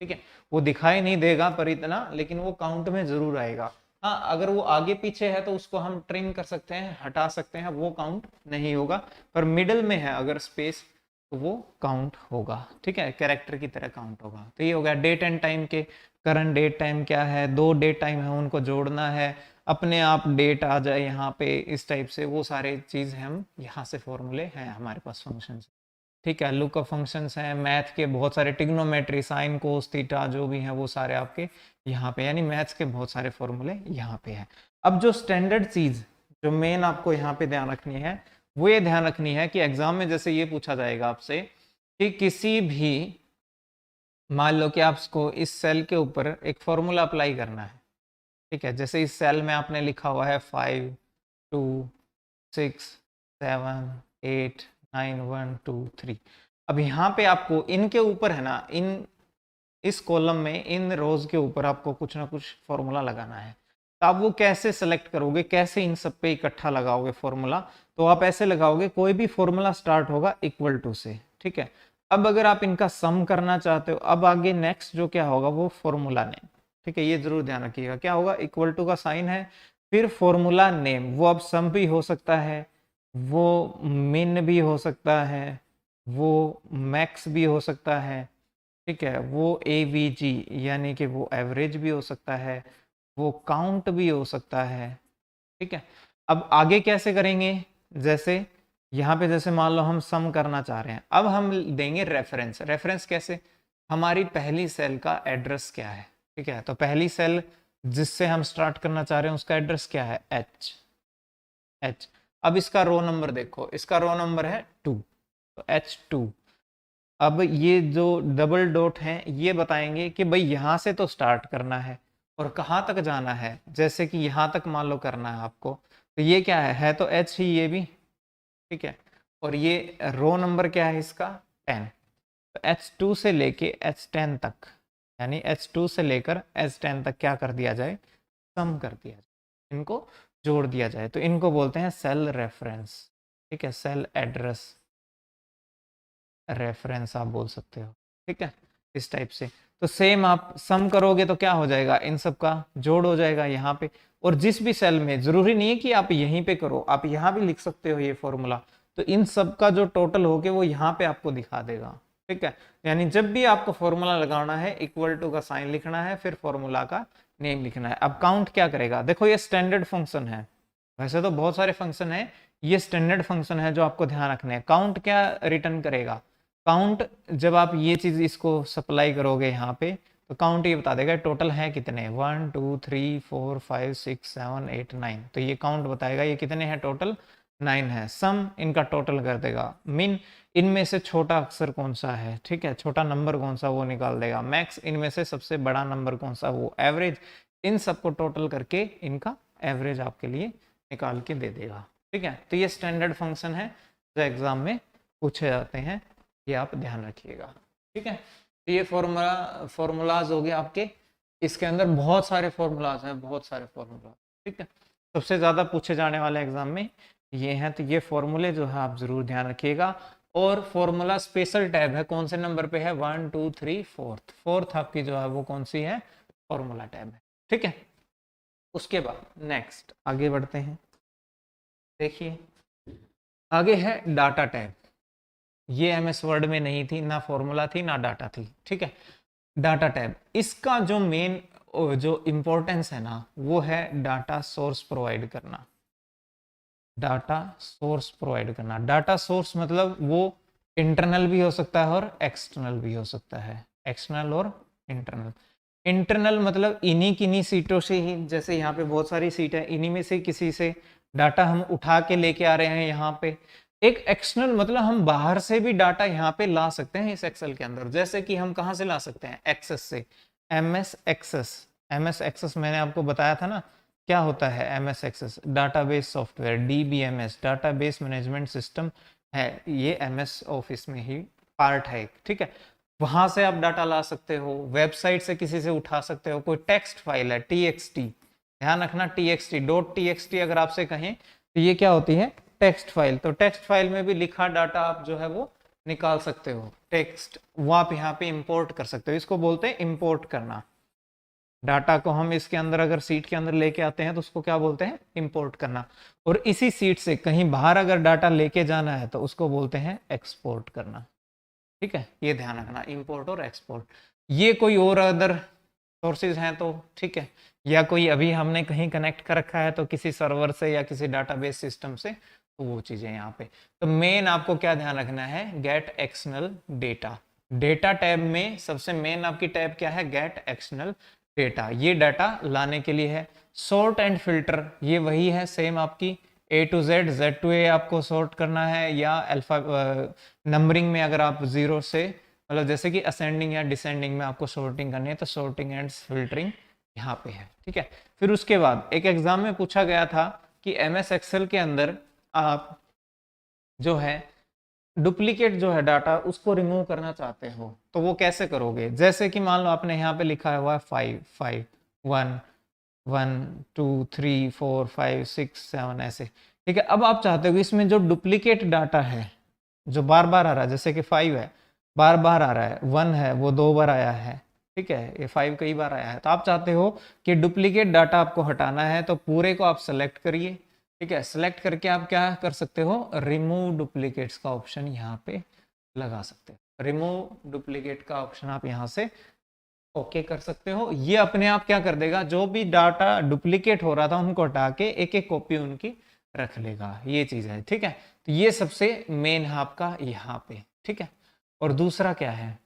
ठीक है, वो दिखाई नहीं देगा पर इतना, लेकिन वो काउंट में जरूर आएगा। हाँ, अगर वो आगे पीछे है तो उसको हम ट्रिम कर सकते हैं, हटा सकते हैं, वो काउंट नहीं होगा। पर मिडल में है अगर स्पेस, तो वो काउंट होगा। ठीक है, कैरेक्टर की तरह काउंट होगा। तो ये हो गया डेट एंड टाइम के, करंट डेट टाइम क्या है, 2 डेट टाइम है उनको जोड़ना है, अपने आप डेट आ जाए यहाँ पे, इस टाइप से वो सारे चीज हम यहाँ से फॉर्मूले हैं हमारे पास फंक्शन। ठीक है, लुकअप फंक्शंस हैं, मैथ के बहुत सारे, टिग्नोमेट्री, साइन कोस थीटा जो भी हैं वो सारे आपके यहाँ पे, यानी मैथ्स के बहुत सारे फॉर्मूले यहाँ पे हैं। अब जो स्टैंडर्ड चीज जो मेन आपको यहाँ पे ध्यान रखनी है वो ये ध्यान रखनी है कि एग्जाम में जैसे ये पूछा जाएगा आपसे कि किसी भी, मान लो कि आपको इस सेल के ऊपर एक फॉर्मूला अप्लाई करना है, ठीक है, जैसे इस सेल में आपने लिखा हुआ है 5 2 6 7 8 9 1 2 3। अब यहाँ पे आपको इनके ऊपर है ना, इस कॉलम में इन रोज के ऊपर आपको कुछ ना कुछ फॉर्मूला लगाना है। तो आप वो कैसे सेलेक्ट करोगे, कैसे इन सब पे इकट्ठा लगाओगे फॉर्मूला? तो आप ऐसे लगाओगे, कोई भी फॉर्मूला स्टार्ट होगा इक्वल टू से, ठीक है। अब अगर आप इनका सम करना चाहते हो, अब आगे नेक्स्ट जो क्या होगा वो फॉर्मूला नेम, ठीक है, ये जरूर ध्यान रखिएगा। क्या होगा? इक्वल टू का साइन है, फिर फॉर्मूला नेम। वो अब सम भी हो सकता है, वो मिन भी हो सकता है, वो मैक्स भी हो सकता है, ठीक है, वो एवीजी यानी कि वो एवरेज भी हो सकता है, वो काउंट भी हो सकता है, ठीक है। अब आगे कैसे करेंगे? जैसे यहाँ पे जैसे मान लो हम सम करना चाह रहे हैं, अब हम देंगे रेफरेंस। रेफरेंस कैसे? हमारी पहली सेल का एड्रेस क्या है, ठीक है। तो पहली सेल जिससे हम स्टार्ट करना चाह रहे हैं उसका एड्रेस क्या है? एच। अब इसका रो नंबर देखो, इसका रो नंबर है 2, तो H2। अब ये जो डबल डॉट हैं ये बताएंगे कि भाई यहाँ से तो स्टार्ट करना है और कहाँ तक जाना है। जैसे कि यहाँ तक मान लो करना है आपको, तो ये क्या है तो H ही ये भी, ठीक है। और ये रो नंबर क्या है इसका? 10। तो H2 से लेके H10 तक, यानी H2 से लेकर H10 तक क्या कर दिया जाए? सम कर दिया जाए, इनको जोड़ दिया जाए। तो इनको बोलते हैं सेल रेफरेंस, ठीक है, सेल एड्रेस रेफरेंस आप बोल सकते हो, ठीक है, इस टाइप से। तो सेम आप सम करोगे तो क्या हो जाएगा? इन सब का जोड़ हो जाएगा यहाँ पे। और जिस भी सेल में, जरूरी नहीं है कि आप यहीं पे करो, आप यहाँ भी लिख सकते हो ये फॉर्मूला। तो इन सब का जो टोटल हो के वो यहाँ पे आपको दिखा देगा, ठीक है। यानी जब भी आपको फॉर्मूला लगाना है, इक्वल टू का साइन लिखना है, फिर फॉर्मूला का नेम लिखना है। अब काउंट क्या करेगा? देखो ये स्टैंडर्ड फंक्शन है, वैसे तो बहुत सारे फंक्शन है, ये स्टैंडर्ड फंक्शन है जो आपको ध्यान रखने हैं। काउंट क्या रिटर्न करेगा? काउंट जब आप ये चीज इसको सप्लाई करोगे यहाँ पे, तो काउंट ये बता देगा टोटल है कितने, 1 2 3 4 5 6 7 8 9। तो ये काउंट बताएगा ये कितने हैं टोटल, 9 है। सम इनका टोटल कर देगा। मिन इनमें से छोटा अक्षर कौन सा है, ठीक है, छोटा नंबर कौन सा वो निकाल देगा। मैक्स इनमें से सबसे बड़ा नंबर कौन सा वो। एवरेज इन सबको टोटल करके इनका एवरेज आपके लिए निकाल के दे देगा, ठीक है। तो ये स्टैंडर्ड फंक्शन है जो एग्जाम में पूछे जाते हैं, ये आप ध्यान रखिएगा, ठीक है। तो ये फॉर्मूलाज हो गए आपके। इसके अंदर बहुत सारे फॉर्मूलाज हैं, बहुत सारे फॉर्मूला, ठीक है। सबसे ज़्यादा पूछे जाने वाले एग्जाम में ये हैं। तो ये फॉर्मूले जो है आप जरूर ध्यान रखिएगा। और फॉर्मूला स्पेशल टैब है, कौन से नंबर पे है? 1 2 3 4th आपकी जो है वो कौन सी है? फॉर्मूला टैब है, ठीक है। उसके बाद नेक्स्ट आगे बढ़ते हैं। देखिए आगे है डाटा टैब। ये एमएस वर्ड में नहीं थी, ना फॉर्मूला थी ना डाटा थी, ठीक है। डाटा टैब, इसका जो मेन जो इंपॉर्टेंस है ना वो है डाटा सोर्स प्रोवाइड करना। डाटा सोर्स प्रोवाइड करना, डाटा सोर्स मतलब वो इंटरनल भी हो सकता है और एक्सटर्नल भी हो सकता है। एक्सटर्नल और इंटरनल। इंटरनल मतलब इन्हीं किन्हीं सीटों से ही, जैसे यहाँ पे बहुत सारी सीट है, इन्हीं में से किसी से डाटा हम उठा के लेके आ रहे हैं यहाँ पे। एक एक्सटर्नल मतलब हम बाहर से भी डाटा यहाँ पे ला सकते हैं इस एक्सेल के अंदर। जैसे कि हम कहाँ से ला सकते हैं? एक्सेस से। एमएस एक्सेस, एमएस एक्सेस मैंने आपको बताया था ना क्या होता है MS Access. Database software, DBMS, database management system है, ये एमएस ऑफिस में ही पार्ट है, ठीक है। वहां से आप डाटा ला सकते हो, वेबसाइट से किसी से उठा सकते हो। कोई टेक्स्ट फाइल है टीएक्सटी, ध्यान रखना टीएक्सटी, .txt अगर आपसे कहें तो ये क्या होती है? Text file. तो टेक्स्ट फाइल में भी लिखा डाटा आप जो है वो निकाल सकते हो। टेक्स्ट वो आप यहाँ पे इंपोर्ट कर सकते हो, इसको बोलते हैं इंपोर्ट करना। डाटा को हम इसके अंदर अगर सीट के अंदर लेके आते हैं तो उसको क्या बोलते हैं? इंपोर्ट करना। और इसी सीट से कहीं बाहर अगर डाटा लेके जाना है तो उसको बोलते हैं एक्सपोर्ट करना, ठीक है। ये ध्यान रखना, इंपोर्ट और एक्सपोर्ट। ये कोई और अदर सोर्सेज हैं तो ठीक है, या कोई अभी हमने कहीं कनेक्ट कर रखा है तो किसी सर्वर से या किसी डाटाबेस सिस्टम से, तो वो चीजें यहाँ पे। तो मेन आपको क्या ध्यान रखना है? Gate external data. Data tab में सबसे मेन आपकी टैब क्या है? Gate external data. ये डाटा लाने के लिए है। सॉर्ट एंड फिल्टर, ये वही है सेम आपकी A to Z, Z to A आपको सॉर्ट करना है, या अल्फा नंबरिंग में अगर आप 0 से मतलब जैसे कि असेंडिंग या डिसेंडिंग में आपको सॉर्टिंग करनी है तो सॉर्टिंग एंड फिल्टरिंग यहाँ पे है, ठीक है। फिर उसके बाद एक एग्जाम में पूछा गया था कि MS एक्सेल के अंदर आप जो है डुप्लीकेट जो है डाटा उसको रिमूव करना चाहते हो तो वो कैसे करोगे। जैसे कि मान लो आपने यहाँ पे लिखा हुआ है 5 5 1 1 2 3 4 5 6 7 ऐसे, ठीक है। अब आप चाहते हो कि इसमें जो डुप्लीकेट डाटा है जो बार बार आ रहा है, जैसे कि 5 है बार बार आ रहा है, 1 है वो 2 बार आया है, ठीक है, ये 5 कई बार आया है, तो आप चाहते हो कि डुप्लीकेट डाटा आपको हटाना है तो पूरे को आप सेलेक्ट करिए, ठीक है। सेलेक्ट करके आप क्या कर सकते हो, रिमूव डुप्लीकेट्स का ऑप्शन यहाँ पे लगा सकते हो। रिमूव डुप्लीकेट का ऑप्शन आप यहाँ से ओके कर सकते हो। ये अपने आप क्या कर देगा, जो भी डाटा डुप्लीकेट हो रहा था उनको हटा के एक एक कॉपी उनकी रख लेगा, ये चीज है, ठीक है। तो ये सबसे मेन है आपका यहाँ पे, ठीक है। और दूसरा क्या है,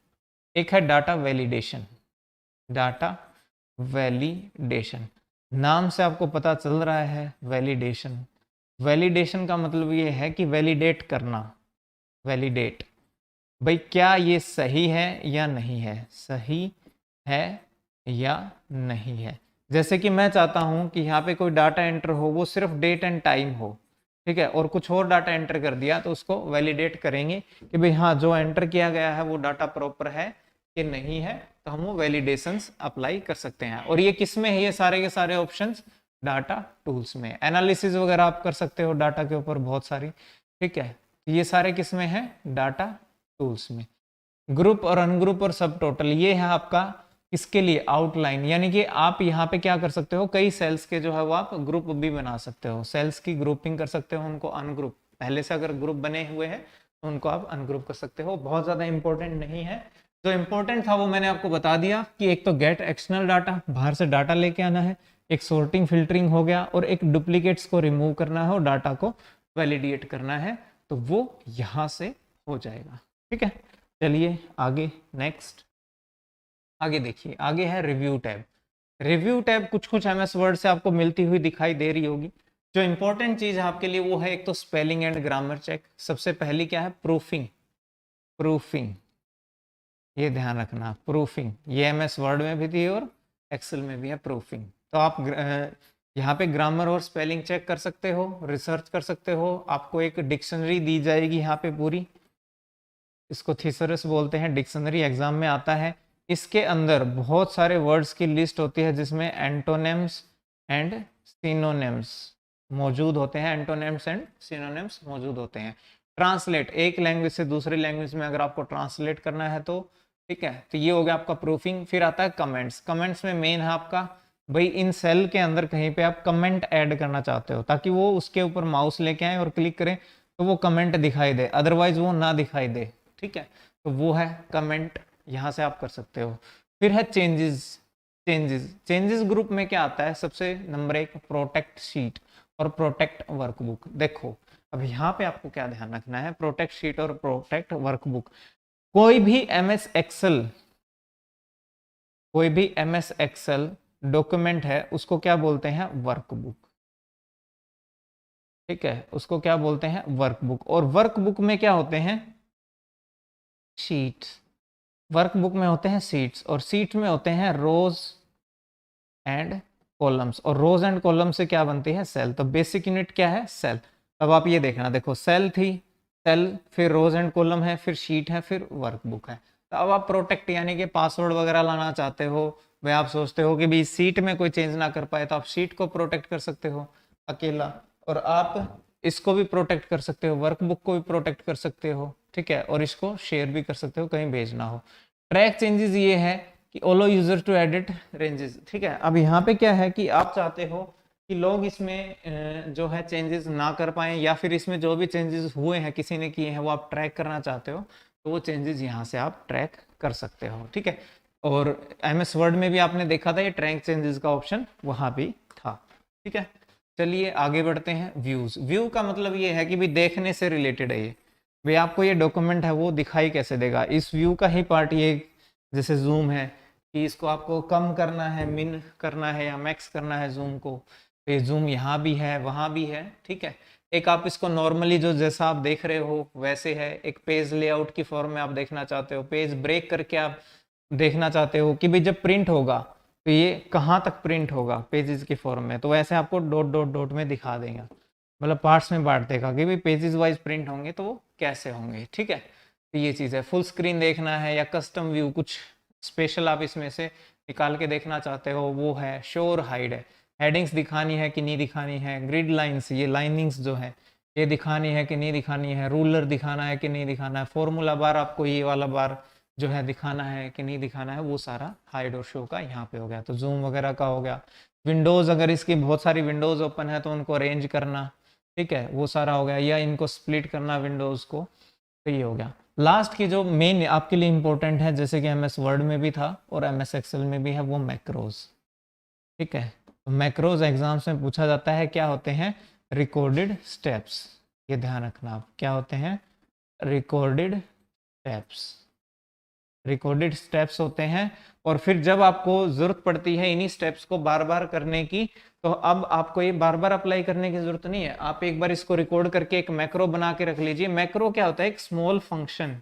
एक है डाटा वैलिडेशन। डाटा वैलिडेशन नाम से आपको पता चल रहा है, वैलिडेशन। वैलिडेशन का मतलब ये है कि वैलिडेट करना। वैलिडेट भाई क्या ये सही है या नहीं है, सही है या नहीं है। जैसे कि मैं चाहता हूं कि यहाँ पे कोई डाटा एंटर हो वो सिर्फ डेट एंड टाइम हो, ठीक है, और कुछ और डाटा एंटर कर दिया तो उसको वैलिडेट करेंगे कि भाई हाँ जो एंटर किया गया है वो डाटा प्रॉपर है कि नहीं है, तो हम वो वैलिडेशंस अप्लाई कर सकते हैं। और ये किस में है, ये सारे के सारे ऑप्शंस डाटा टूल्स में। एनालिसिस वगैरह आप कर सकते हो डाटा के ऊपर बहुत सारी, ठीक है, ये सारे किस में है, डाटा टूल्स में। ग्रुप और अनग्रुप और सब टोटल ये है आपका इसके लिए आउटलाइन, यानी कि आप यहाँ पे क्या कर सकते हो, कई सेल्स के जो है वो आप ग्रुप भी बना सकते हो, सेल्स की ग्रुपिंग कर सकते हो, उनको अनग्रुप, पहले से अगर ग्रुप बने हुए हैं तो उनको आप अनग्रुप कर सकते हो। बहुत ज़्यादा इंपॉर्टेंट नहीं है, जो इंपॉर्टेंट था वो मैंने आपको बता दिया कि एक तो गेट एक्सटर्नल डाटा, बाहर से डाटा लेके आना है, एक सॉर्टिंग फिल्टरिंग हो गया, और एक डुप्लीकेट्स को रिमूव करना है और डाटा को वैलिडेट करना है, तो वो यहाँ से हो जाएगा, ठीक है। चलिए आगे नेक्स्ट, आगे देखिए, आगे है रिव्यू टैब। रिव्यू टैब कुछ कुछ MS वर्ड से आपको मिलती हुई दिखाई दे रही होगी। जो इंपॉर्टेंट चीज है आपके लिए वो है एक तो स्पेलिंग एंड ग्रामर चेक, सबसे पहली क्या है, प्रूफिंग। प्रूफिंग ये ध्यान रखना, प्रूफिंग ये MS वर्ड में भी थी और एक्सेल में भी है प्रूफिंग। तो आप यहाँ पे ग्रामर और स्पेलिंग चेक कर सकते हो, रिसर्च कर सकते हो, आपको एक डिक्शनरी दी जाएगी यहाँ पे पूरी, इसको थीसरस बोलते हैं, डिक्शनरी एग्जाम में आता है। इसके अंदर बहुत सारे वर्ड्स की लिस्ट होती है जिसमें एंटोनिम्स एंड सिनोनिम्स मौजूद होते हैं, एंटोनिम्स एंड सिनोनिम्स मौजूद होते हैं। ट्रांसलेट, एक लैंग्वेज से दूसरी लैंग्वेज में अगर आपको ट्रांसलेट करना है तो, ठीक है, तो ये हो गया आपका प्रूफिंग। फिर आता है कमेंट्स। कमेंट्स में मेन है आपका भाई इन सेल के अंदर कहीं पे आप कमेंट ऐड करना चाहते हो ताकि वो उसके ऊपर माउस लेके आए और क्लिक करें तो वो कमेंट दिखाई दे, अदरवाइज वो ना दिखाई दे, ठीक है, तो वो है कमेंट, यहाँ से आप कर सकते हो। फिर है चेंजेस। चेंजेस ग्रुप में क्या आता है, सबसे नंबर 1 प्रोटेक्ट शीट और प्रोटेक्ट वर्कबुक। देखो अब यहाँ पे आपको क्या ध्यान रखना है, प्रोटेक्ट शीट और प्रोटेक्ट वर्कबुक। कोई भी MS एक्सेल डॉक्यूमेंट है उसको क्या बोलते हैं, वर्कबुक, ठीक है, उसको क्या बोलते हैं, वर्कबुक। और वर्कबुक में क्या होते हैं, शीट्स। वर्कबुक में होते हैं सीट्स और सीट में होते हैं रोज एंड कॉलम्स, और रोज एंड कॉलम से क्या बनती है, सेल। तो बेसिक यूनिट क्या है, सेल। अब आप ये देखना, देखो सेल थी, सेल, फिर रोज एंड कॉलम है, फिर शीट है, फिर वर्कबुक है। तो अब आप प्रोटेक्ट यानी कि पासवर्ड वगैरह लाना चाहते हो, वह आप सोचते हो कि भाई सीट में कोई चेंज ना कर पाए, तो आप सीट को प्रोटेक्ट कर सकते हो अकेला, और आप इसको भी प्रोटेक्ट कर सकते हो, वर्कबुक को भी प्रोटेक्ट कर सकते हो, ठीक है, और इसको शेयर भी कर सकते हो कहीं भेजना हो। ट्रैक चेंजेस ये है कि अलो यूजर टू एडिट रेंजेस, ठीक है। अब यहाँ पे क्या है कि आप चाहते हो कि लोग इसमें जो है चेंजेस ना कर पाए, या फिर इसमें जो भी चेंजेस हुए हैं किसी ने किए हैं वो आप ट्रैक करना चाहते हो, तो वो चेंजेस यहाँ से आप ट्रैक कर सकते हो, ठीक है। और MS वर्ड में भी आपने देखा था ये ट्रैक चेंजेस का ऑप्शन वहाँ भी था, ठीक है। चलिए आगे बढ़ते हैं। व्यूज। व्यू का मतलब ये है कि भाई देखने से रिलेटेड है ये, भाई आपको ये डॉक्यूमेंट है वो दिखाई कैसे देगा, इस व्यू का ही पार्ट ये, जैसे जूम है कि इसको आपको कम करना है, मिन करना है या मैक्स करना है जूम को, तो ये जूम यहाँ भी है वहाँ भी है, ठीक है। एक आप इसको नॉर्मली जो जैसा आप देख रहे हो वैसे है, एक पेज लेआउट की फॉर्म में आप देखना चाहते हो, पेज ब्रेक करके आप देखना चाहते हो कि भाई जब प्रिंट होगा तो ये कहाँ तक प्रिंट होगा पेजेस की फॉर्म में, तो वैसे आपको डॉट डॉट डॉट में दिखा देगा, मतलब पार्ट्स में बांट देगा कि भाई पेजेस वाइज प्रिंट होंगे तो वो कैसे होंगे। ठीक है, तो ये चीज़ है। फुल स्क्रीन देखना है या कस्टम व्यू, कुछ स्पेशल आप इसमें से निकाल के देखना चाहते हो, वो है। शो और हाइड है, हेडिंग्स दिखानी है कि नहीं दिखानी है, ग्रिड लाइंस, ये लाइनिंग्स जो है ये दिखानी है कि नहीं दिखानी है, रूलर दिखाना है कि नहीं दिखाना है, फॉर्मूला बार आपको ये वाला बार जो है दिखाना है कि नहीं दिखाना है, वो सारा हाइड और शो का यहाँ पे हो गया। तो जूम वगैरह का हो गया। विंडोज़, अगर इसकी बहुत सारी विंडोज़ ओपन है तो उनको अरेंज करना, ठीक है, वो सारा हो गया, या इनको स्प्लिट करना विंडोज़ को, तो ये हो गया। लास्ट की जो मेन आपके लिए इंपॉर्टेंट है, जैसे कि एमएस वर्ड में भी था और एमएस एक्सेल में भी है, वो मैक्रोज। ठीक है, तो मैक्रोज एग्जाम्स में पूछा जाता है, क्या होते हैं? Recorded steps. ये ध्यान रखना आप, क्या होते हैं? Recorded steps. रिकॉर्डेड स्टेप्स होते हैं, और फिर जब आपको जरूरत पड़ती है इन्हीं स्टेप्स को बार बार करने की, तो अब आपको ये बार बार अप्लाई करने की जरूरत नहीं है। आप एक बार इसको रिकॉर्ड करके एक मैक्रो बना के रख लीजिए। मैक्रो क्या होता है? एक स्मॉल फंक्शन,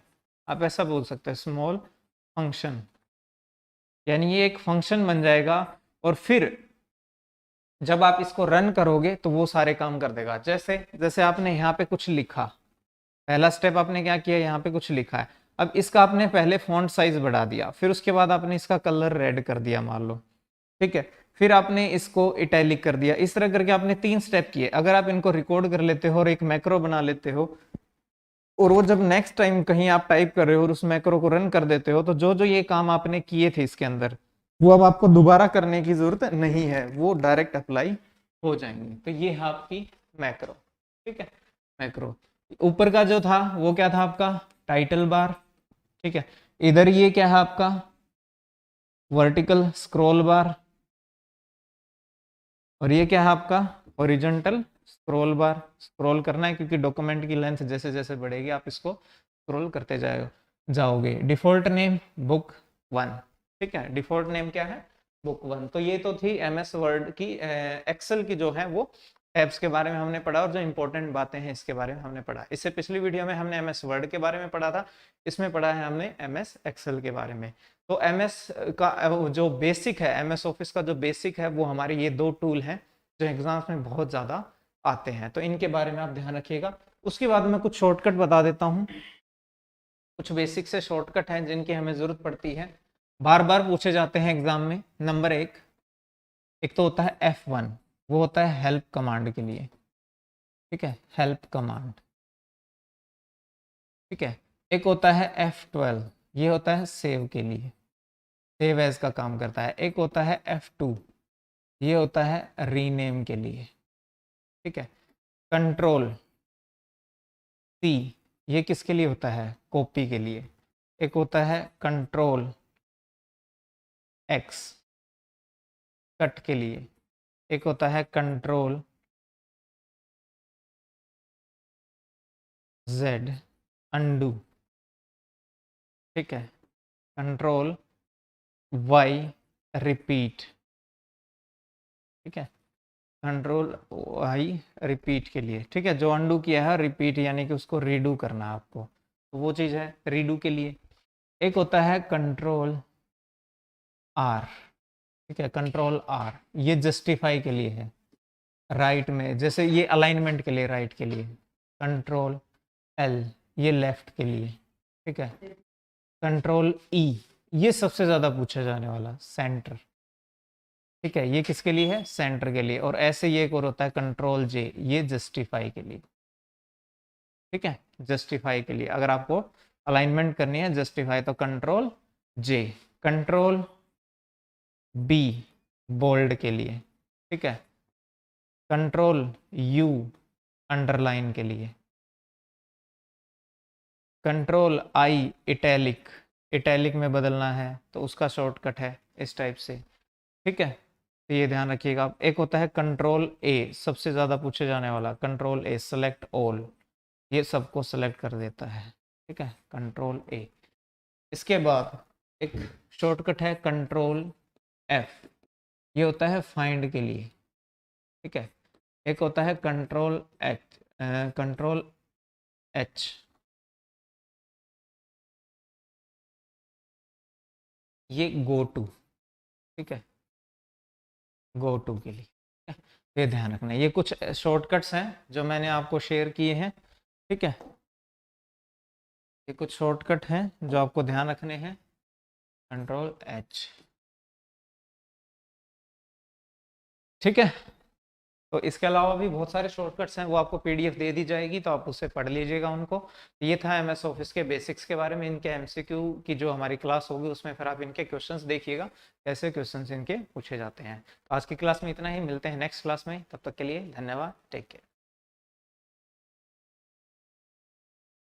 आप ऐसा बोल सकते हैं, स्मॉल फंक्शन, यानी ये एक फंक्शन बन जाएगा, और फिर जब आप इसको रन करोगे तो वो सारे काम कर देगा। जैसे जैसे आपने यहाँ पे कुछ लिखा, पहला स्टेप आपने क्या किया, यहाँ पे कुछ लिखा है, अब इसका आपने पहले फॉन्ट साइज बढ़ा दिया, फिर उसके बाद आपने इसका कलर रेड कर दिया मान लो, ठीक है, फिर आपने इसको इटैलिक कर दिया। इस तरह करके आपने 3 स्टेप किए। अगर आप इनको रिकॉर्ड कर लेते हो और एक मैक्रो बना लेते हो, और वो जब नेक्स्ट टाइम कहीं आप टाइप कर रहे हो और उस मैक्रो को रन कर देते हो, तो जो जो ये काम आपने किए थे इसके अंदर, वो अब आपको दोबारा करने की जरूरत नहीं है, वो डायरेक्ट अप्लाई हो जाएंगे। तो ये है आपकी मैक्रो। ठीक है, मैक्रो। ऊपर का जो था वो क्या था आपका? Title bar. ठीक है, इधर ये क्या है आपका? वर्टिकल स्क्रॉल बार, और ये क्या है आपका? हॉरिजॉन्टल स्क्रॉल बार। स्क्रॉल करना है क्योंकि डॉक्यूमेंट की लेंथ जैसे जैसे बढ़ेगी आप इसको स्क्रॉल करते जाओगे। Default name book 1। ठीक है, डिफॉल्ट नेम क्या है? बुक 1। तो ये तो थी एमएस वर्ड की, एक्सेल की जो है वो टैब्स के बारे में हमने पढ़ा, और जो इंपॉर्टेंट बातें हैं इसके बारे में हमने पढ़ा। इससे पिछली वीडियो में हमने एमएस वर्ड के बारे में पढ़ा था, इसमें पढ़ा है हमने एमएस एक्सेल के बारे में। तो एमएस का जो बेसिक है, एमएस ऑफिस का जो बेसिक है, वो हमारे ये 2 टूल हैं जो एग्जाम्स में बहुत ज़्यादा आते हैं, तो इनके बारे में आप ध्यान रखिएगा। उसके बाद मैं कुछ शॉर्टकट बता देता हूँ, कुछ बेसिक से शॉर्टकट हैं जिनकी हमें ज़रूरत पड़ती है, बार बार पूछे जाते हैं एग्जाम में। नंबर एक तो होता है F1, वो होता है हेल्प कमांड के लिए। ठीक है, हेल्प कमांड। ठीक है, एक होता है F12, ये होता है सेव के लिए, सेव एज का काम करता है। एक होता है F2, ये होता है रीनेम के लिए। ठीक है, कंट्रोल C, ये किसके लिए होता है? कॉपी के लिए। एक होता है कंट्रोल X, कट के लिए। एक होता है कंट्रोल Z, अनडू। ठीक है, कंट्रोल Y, रिपीट। ठीक है, कंट्रोल Y रिपीट के लिए। ठीक है, जो अनडू किया है रिपीट, यानी कि उसको रीडू करना है आपको, तो वो चीज़ है रीडू के लिए। एक होता है कंट्रोल R। ठीक है, कंट्रोल R, ये जस्टिफाई के लिए है, राइट में, जैसे ये अलाइनमेंट के लिए, राइट के लिए। कंट्रोल L, ये लेफ्ट के लिए। ठीक है, कंट्रोल E, ये सबसे ज़्यादा पूछा जाने वाला, सेंटर। ठीक है, ये किसके लिए है? सेंटर के लिए। और ऐसे ये एक और होता है कंट्रोल J, ये जस्टिफाई के लिए। ठीक है, जस्टिफाई के लिए अगर आपको अलाइनमेंट करनी है, जस्टिफाई, तो control J। Control B, bold के लिए। ठीक है, कंट्रोल U, अंडरलाइन के लिए। कंट्रोल I, इटैलिक, इटैलिक में बदलना है तो उसका शॉर्टकट है इस टाइप से। ठीक है, तो ये ध्यान रखिएगा आप। एक होता है कंट्रोल A, सबसे ज़्यादा पूछे जाने वाला, कंट्रोल A, सेलेक्ट ऑल, ये सबको सेलेक्ट कर देता है। ठीक है, कंट्रोल A। इसके बाद एक शॉर्टकट है कंट्रोल F, ये होता है फाइंड के लिए। ठीक है, एक होता है कंट्रोल कंट्रोल एच, ये गो टू, ठीक है, गो टू के लिए, ठीक है? ये ध्यान रखना है, ये कुछ शॉर्टकट्स हैं जो मैंने आपको शेयर किए हैं, ठीक है, ये कुछ शॉर्टकट हैं जो आपको ध्यान रखने हैं, कंट्रोल एच, ठीक है। तो इसके अलावा भी बहुत सारे शॉर्टकट्स हैं, वो आपको पीडीएफ दे दी जाएगी, तो आप उससे पढ़ लीजिएगा उनको। तो ये था एमएस ऑफिस के बेसिक्स के बारे में, इनके एमसीक्यू की जो हमारी क्लास होगी उसमें फिर आप इनके क्वेश्चंस देखिएगा, कैसे क्वेश्चंस इनके पूछे जाते हैं। तो आज की क्लास में इतना ही, मिलते हैं नेक्स्ट क्लास में, तब तक के लिए धन्यवाद, टेक केयर।